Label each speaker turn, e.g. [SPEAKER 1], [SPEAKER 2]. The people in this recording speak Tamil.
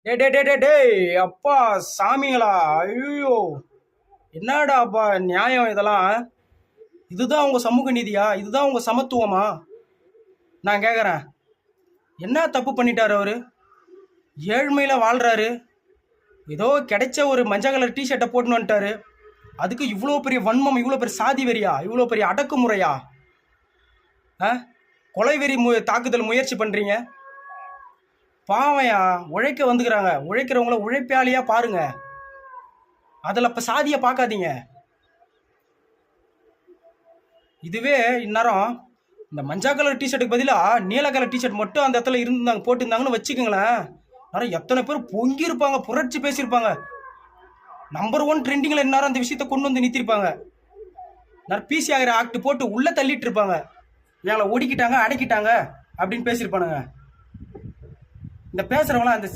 [SPEAKER 1] டே டே டே டே டேய் அப்பா சாமிங்களா, ஐயோ! என்னடா அப்பா நியாயம் இதெல்லாம்? இதுதான் உங்க சமூக நீதியா? இதுதான் உங்க சமத்துவமா? நான் கேட்குறேன். என்ன தப்பு பண்ணிட்டாரு அவரு? ஏழ்மையில வாழ்றாரு. ஏதோ கிடைச்ச ஒரு மஞ்சள் கலர் டிஷர்ட்டை போட்டுன்னு வந்துட்டாரு. அதுக்கு இவ்வளோ பெரிய வன்மம், இவ்வளோ பெரிய சாதி வெறியா, இவ்வளோ பெரிய அடக்குமுறையா? ஆ கொலை வெறி தாக்குதல் முயற்சி பண்ணுறீங்க. பாவையா உழைக்க வந்துக்கிறாங்க. உழைக்கிறவங்கள உழைப்பாளியா பாருங்க. அதில் இப்போ சாதியை பார்க்காதீங்க. இதுவே இந்நேரம் இந்த மஞ்சள் கலர் டிஷர்ட்டுக்கு பதிலாக நீல கலர் டிஷர்ட் மட்டும் அந்த இடத்துல இருந்தாங்க போட்டிருந்தாங்கன்னு வச்சுக்கோங்களேன், நேரம் எத்தனை பேர் பொங்கி இருப்பாங்க, புரட்சி பேசியிருப்பாங்க. நம்பர் 1 ட்ரெண்டிங்கில் இந்நேரம் அந்த விஷயத்தை கொண்டு வந்து நிறுத்திருப்பாங்க. நேரம் பிசி ஆகிற ஆக்ட் போட்டு உள்ளே தள்ளிட்டு இருப்பாங்க. எங்களை ஒடுக்கிட்டாங்க, அடக்கிட்டாங்க அப்படின்னு பேசியிருப்பானுங்க. இந்த பேசுகிறவங்களாம் அந்த